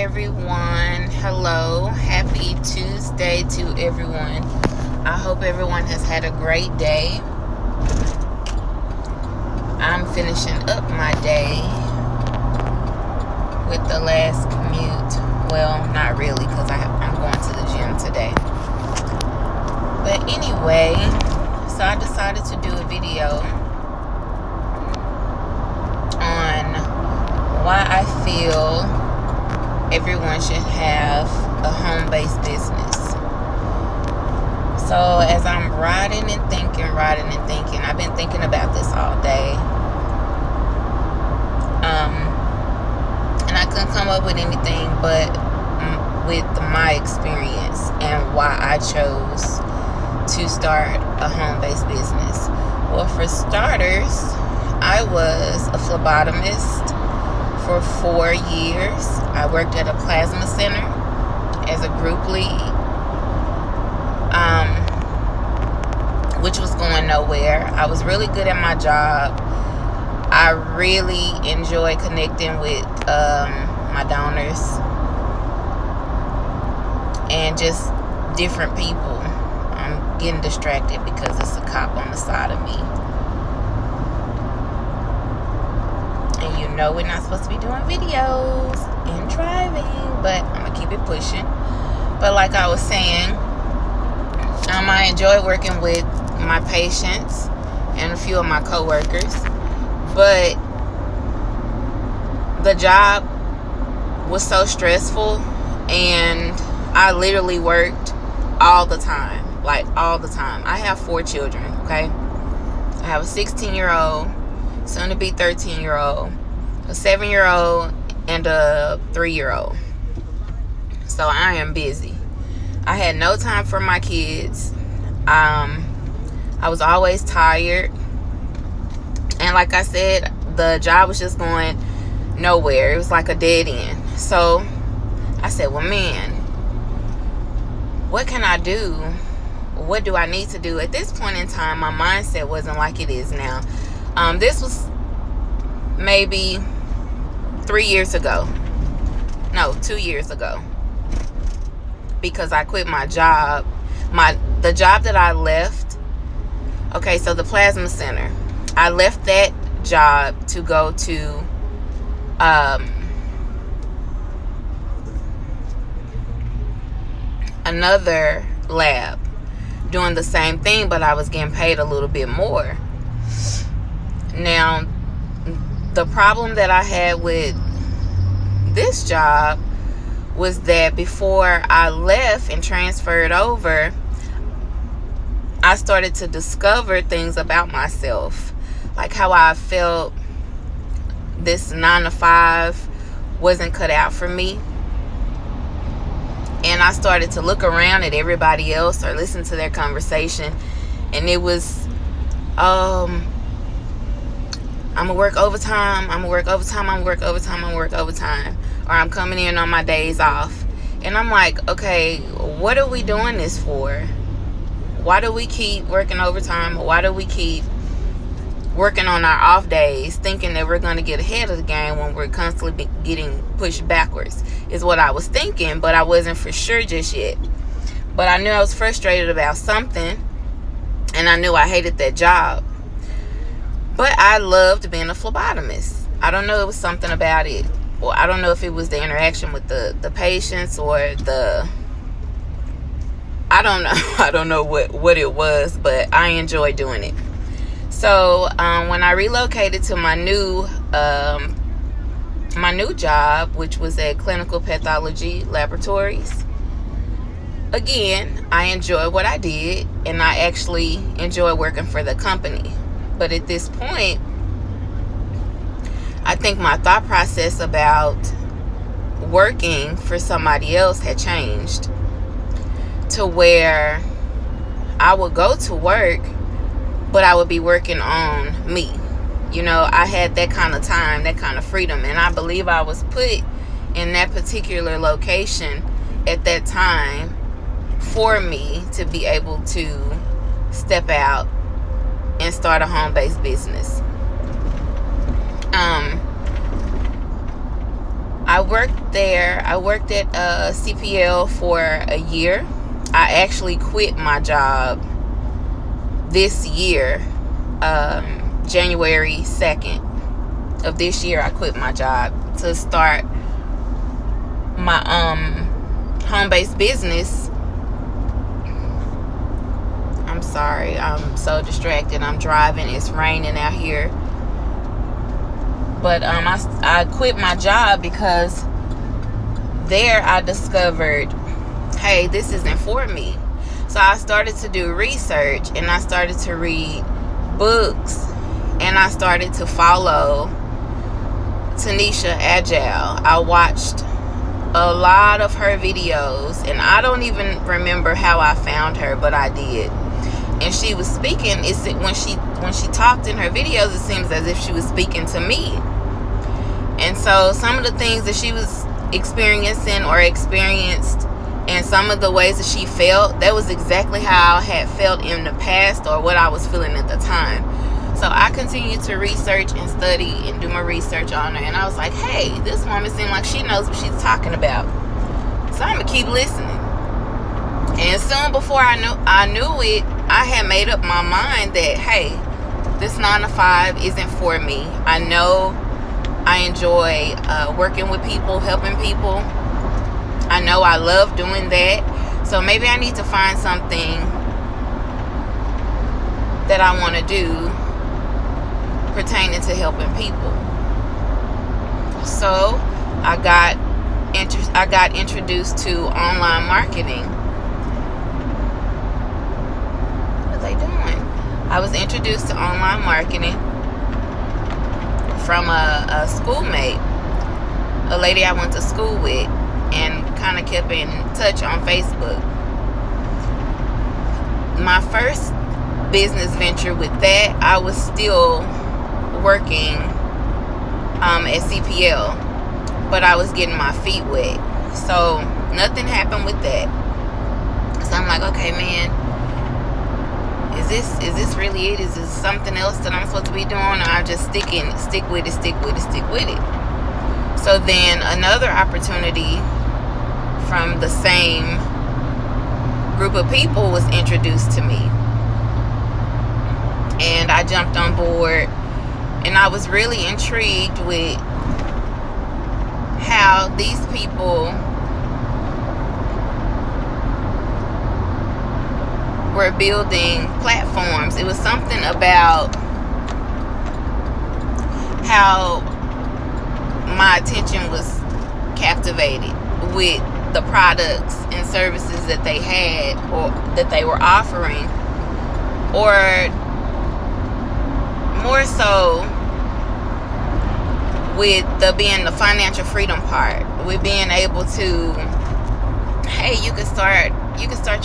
everyone. Hello. Happy Tuesday to everyone. I hope everyone has had a great day. I'm finishing up my day with the last commute. Well, not really, because I'm going to the gym today. But anyway, so I decided to do a video on why I feel everyone should have a home-based business. So as I'm riding and thinking, I've been thinking about this all day. And I couldn't come up with anything but with my experience and why I chose to start a home-based business. Well, for starters, I was a phlebotomist for 4 years. I worked at a plasma center as a group lead, which was going nowhere. I was really good at my job. I really enjoy connecting with my donors and just different people. I'm getting distracted because it's a cop on the side of me. And you know we're not supposed to be doing videos and driving, but I'm going to keep it pushing. But like I was saying, I enjoy working with my patients and a few of my coworkers. But the job was so stressful, and I literally worked all the time. Like, all the time. I have 4 children, okay? I have a 16-year-old, soon to be 13-year-old, a 7-year-old, and a 3-year-old. So I am busy. I had no time for my kids. I was always tired. And like I said, the job was just going nowhere. It was like a dead end. So I said, well, man, what can I do? What do I need to do? At this point in time, my mindset wasn't like it is now. This was maybe 3 years ago. No, 2 years ago. Because I quit my job. The job that I left. Okay, so the plasma center. I left that job to go to another lab doing the same thing, but I was getting paid a little bit more. Now, the problem that I had with this job was that before I left and transferred over, I started to discover things about myself, like how I felt this 9-to-5 wasn't cut out for me. And I started to look around at everybody else or listen to their conversation, and it was, I'm gonna work overtime, or I'm coming in on my days off. And I'm like, okay, what are we doing this for? Why do we keep working overtime? Why do we keep working on our off days thinking that we're going to get ahead of the game when we're constantly getting pushed backwards? Is what I was thinking, but I wasn't for sure just yet. But I knew I was frustrated about something, and I knew I hated that job. But I loved being a phlebotomist. I don't know, it was something about it. Well, I don't know if it was the interaction with the patients or I don't know. I don't know what it was, but I enjoyed doing it. So when I relocated to my new job, which was at Clinical Pathology Laboratories, again, I enjoyed what I did, and I actually enjoy working for the company. But at this point, I think my thought process about working for somebody else had changed to where I would go to work, but I would be working on me. You know, I had that kind of time, that kind of freedom, and I believe I was put in that particular location at that time for me to be able to step out and start a home-based business. I worked there. I worked at CPL for a year. I actually quit my job this year, January 2nd of this year. I quit my job to start my home-based business. I'm sorry, I'm so distracted. I'm driving. It's raining out here. But I quit my job because there I discovered, hey, this isn't for me. So I started to do research, and I started to read books, and I started to follow Tanisha Agile. I watched a lot of her videos, and I don't even remember how I found her, but I did. And she was speaking, when she talked in her videos, it seems as if she was speaking to me. And so some of the things that she was experiencing or experienced, and some of the ways that she felt, that was exactly how I had felt in the past, or what I was feeling at the time. So I continued to research and study and do my research on her, and I was like, hey, this woman seems like she knows what she's talking about. So I'm gonna keep listening. And soon before I knew it, I had made up my mind that, hey, this 9 to 5 isn't for me. I know I enjoy working with people, helping people. I know I love doing that. So maybe I need to find something that I want to do pertaining to helping people. So I got introduced to online marketing. What are they doing? I was introduced to online marketing from a schoolmate, a lady I went to school with, and kind of kept in touch on Facebook. My first business venture with that, I was still working at CPL, but I was getting my feet wet. So nothing happened with that. So I'm like, okay, man, is this really it? Is this something else that I'm supposed to be doing, or I just stick with it? So then another opportunity from the same group of people was introduced to me, and I jumped on board, and I was really intrigued with how these people were building platforms. It was something about how my attention was captivated with the products and services that they had, or that they were offering, or more so with being the financial freedom part, with being able to, hey, you can start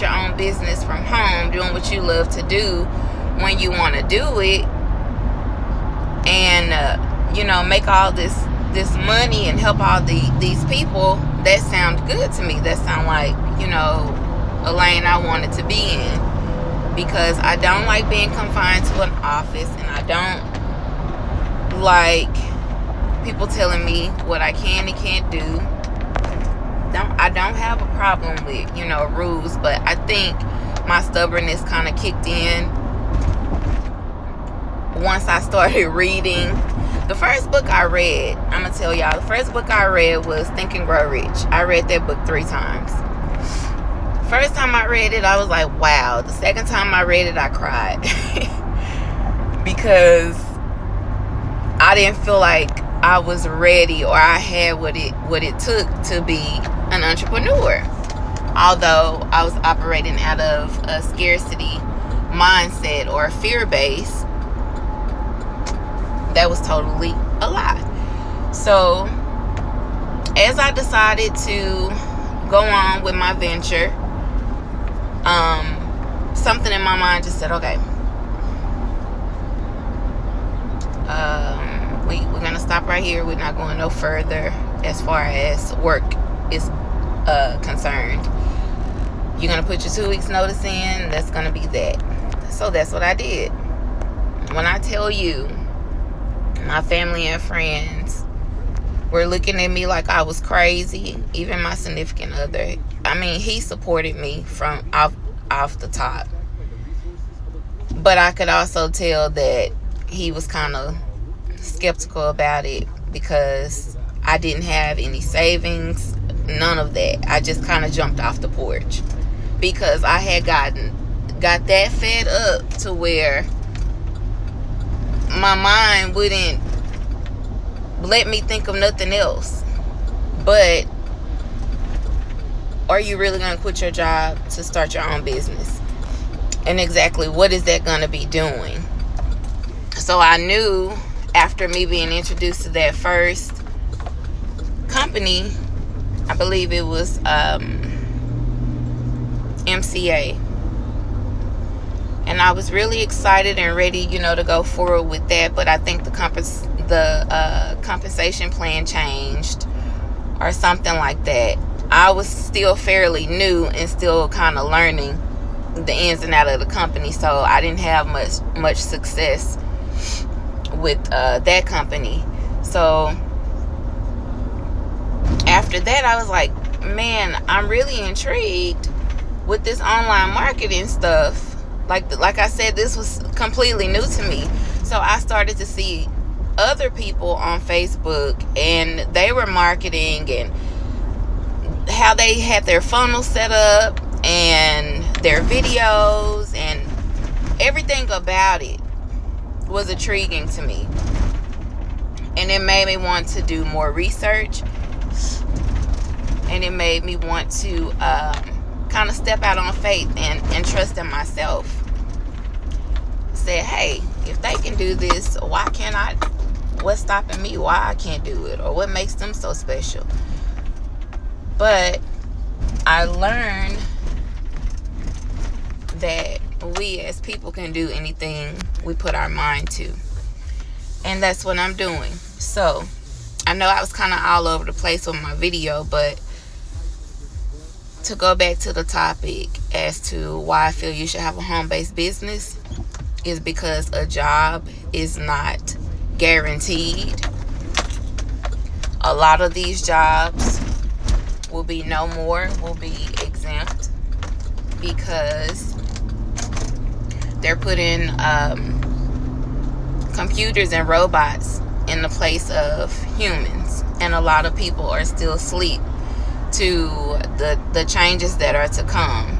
your own business from home, doing what you love to do when you want to do it, and make all this money and help all these people. That sounds good to me. That sounds like, a lane I wanted to be in, because I don't like being confined to an office, and I don't like people telling me what I can and can't do. I don't have a problem with, rules, but I think my stubbornness kind of kicked in once I started reading. The first book I read, I'm going to tell y'all, the first book I read was Think and Grow Rich. I read that book 3 times. First time I read it, I was like, wow. The second time I read it, I cried. Because I didn't feel like I was ready, or I had what it took to be an entrepreneur. Although I was operating out of a scarcity mindset or a fear base, that was totally a lie. So as I decided to go on with my venture, something in my mind just said, okay, we're gonna stop right here. We're not going no further as far as work is concerned. You're gonna put your 2 weeks notice in. That's gonna be that. So that's what I did. When I tell you, my family and friends were looking at me like I was crazy. Even my significant other. I mean, he supported me from off the top. But I could also tell that he was kind of skeptical about it because I didn't have any savings, none of that. I just kind of jumped off the porch because I had got that fed up to where my mind wouldn't let me think of nothing else. But are you really going to quit your job to start your own business? And exactly what is that going to be doing? So I knew after me being introduced to that first company, I believe it was MCA. And I was really excited and ready, to go forward with that. But I think the compensation plan changed or something like that. I was still fairly new and still kind of learning the ins and outs of the company, so I didn't have much success with that company. So after that, I was like, man, I'm really intrigued with this online marketing stuff. Like I said, this was completely new to me. So I started to see other people on Facebook, and they were marketing and how they had their funnel set up and their videos, and everything about it was intriguing to me. And it made me want to do more research, and it made me want to kind of step out on faith and trust in myself. Said, hey, if they can do this, why can't I? What's stopping me? Why I can't do it? Or what makes them so special? But I learned that we as people can do anything we put our mind to. And that's what I'm doing. So I know I was kind of all over the place with my video, but to go back to the topic as to why I feel you should have a home-based business is because a job is not guaranteed. A lot of these jobs will be exempt because they're putting computers and robots in the place of humans, and a lot of people are still asleep to the changes that are to come.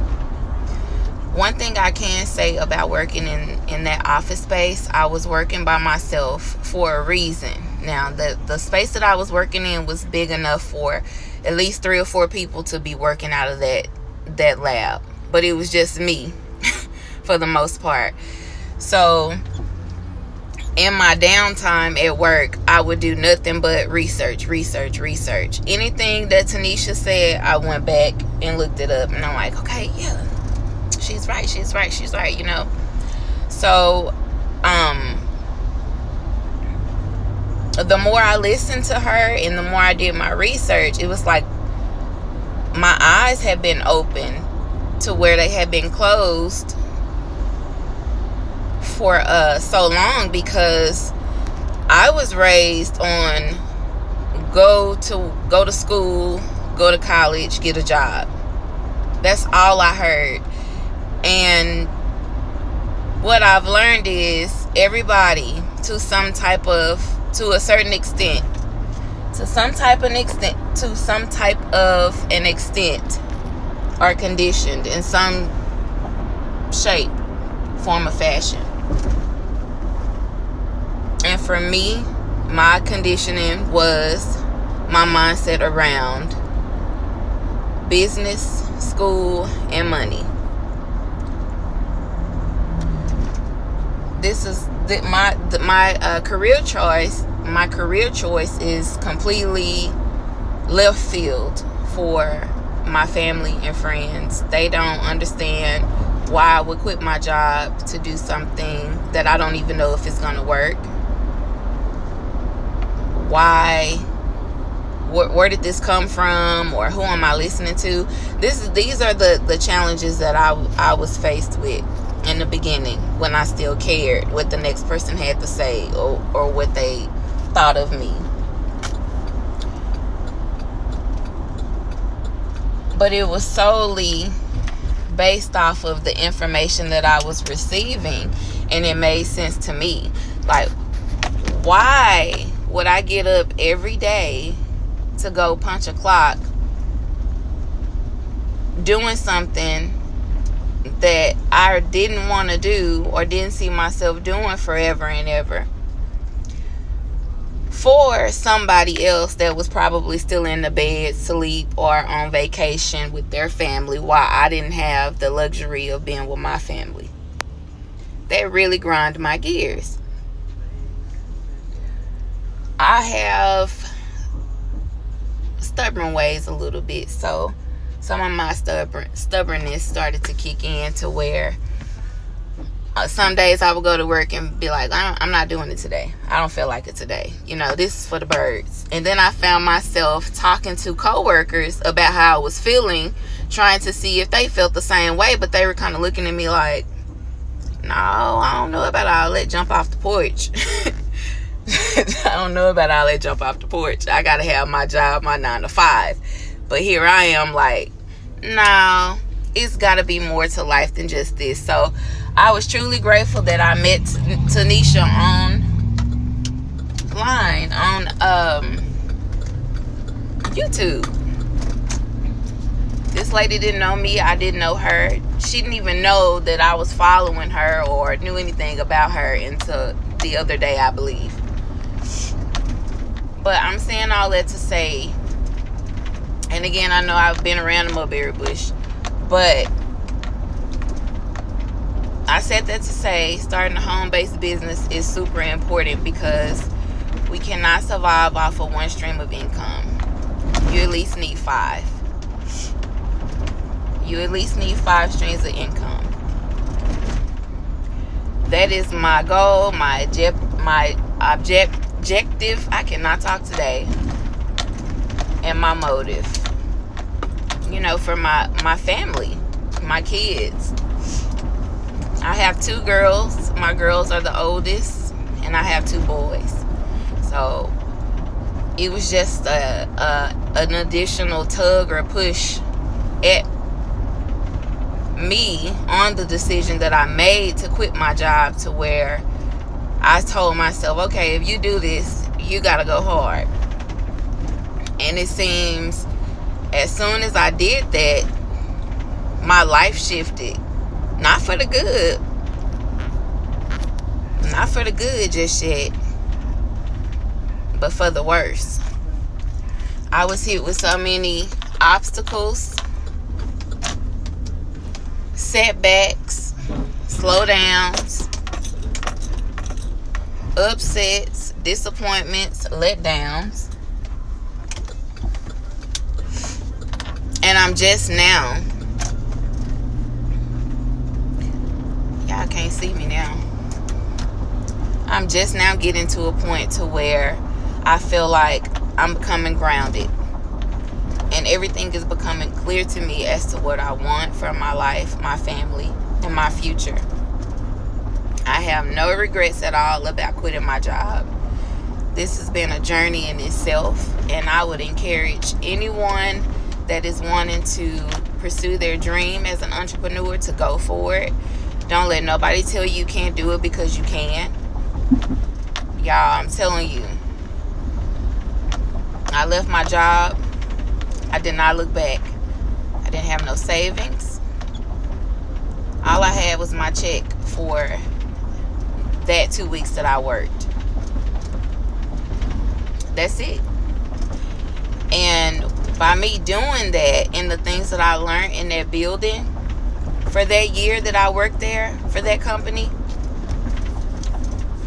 One thing I can say about working in that office space, I was working by myself for a reason. Now, the space that I was working in was big enough for at least 3 or 4 people to be working out of that lab. But it was just me for the most part. So in my downtime at work, I would do nothing but research. Anything that Tanisha said, I went back and looked it up. And I'm like, okay, yeah, she's right. So the more I listened to her and the more I did my research, it was like my eyes had been open to where they had been closed for so long, because I was raised on go to school, go to college, get a job. That's all I heard. And what I've learned is everybody to some type of an extent are conditioned in some shape, form, or fashion. And for me, my conditioning was my mindset around business, school, and money. This is my career choice. My career choice is completely left field for my family and friends. They don't understand why I would quit my job to do something that I don't even know if it's going to work. Why? Where did this come from? Or who am I listening to? These are the challenges that I was faced with in the beginning, when I still cared what the next person had to say or what they thought of me. But it was solely based off of the information that I was receiving, and it made sense to me. Like, why would I get up every day to go punch a clock doing something that I didn't want to do or didn't see myself doing forever and ever, for somebody else that was probably still in the bed, sleep, or on vacation with their family, while I didn't have the luxury of being with my family? That really grind my gears. I have stubborn ways a little bit, so some of my stubbornness started to kick in, to where some days I would go to work and be like, I'm not doing it today. I don't feel like it today. This is for the birds. And then I found myself talking to coworkers about how I was feeling, trying to see if they felt the same way, but they were kind of looking at me like, no, I don't know about all that jump off the porch. I don't know about all that jump off the porch. I gotta have my job, my 9 to 5. But here I am like, no, it's gotta be more to life than just this. So I was truly grateful that I met Tanisha online on YouTube. This lady didn't know me. I didn't know her. She didn't even know that I was following her or knew anything about her until the other day, I believe. But I'm saying all that to say, and again, I know I've been around the mulberry bush, but I said that to say starting a home-based business is super important, because we cannot survive off of one stream of income. You at least need 5. You at least need 5 streams of income. That is my goal, my objective. I cannot talk today. And my motive. For my family, my kids. I have 2 girls. My girls are the oldest, and I have 2 boys. So it was just an additional tug or push at me on the decision that I made to quit my job, to where I told myself, okay, if you do this, you gotta go hard. And it seems as soon as I did that, my life shifted. Not for the good. Not for the good just yet, but for the worse. I was hit with so many obstacles, setbacks, slowdowns, upsets, disappointments, letdowns. And I'm just now, y'all can't see me now, I'm just now getting to a point to where I feel like I'm becoming grounded, and everything is becoming clear to me as to what I want for my life, my family, and my future. I have no regrets at all about quitting my job. This has been a journey in itself, and I would encourage anyone that is wanting to pursue their dream as an entrepreneur to go for it. Don't let nobody tell you can't do it, because you can. Y'all, I'm telling you, I left my job. I did not look back. I didn't have no savings. All I had was my check for that 2 weeks that I worked. That's it. And by me doing that, and the things that I learned in that building for that year that I worked there for that company,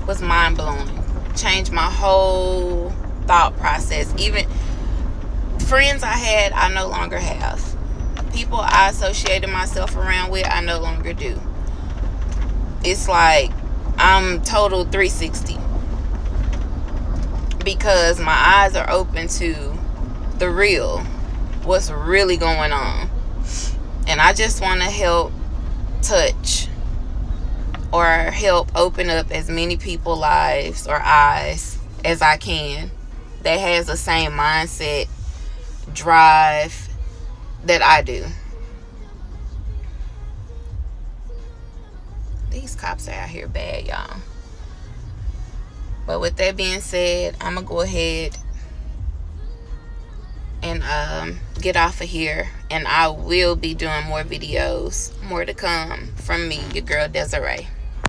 was mind-blowing. Changed my whole thought process. Even friends I had, I no longer have. People I associated myself around with, I no longer do. It's like I'm total 360, because my eyes are open to the real, what's really going on. And I just want to help touch or help open up as many people's lives or eyes as I can that has the same mindset, drive, that I do. These cops are out here bad, y'all. But with that being said, I'm gonna go ahead and get off of here, and I will be doing more videos, more to come from me, your girl Desiree.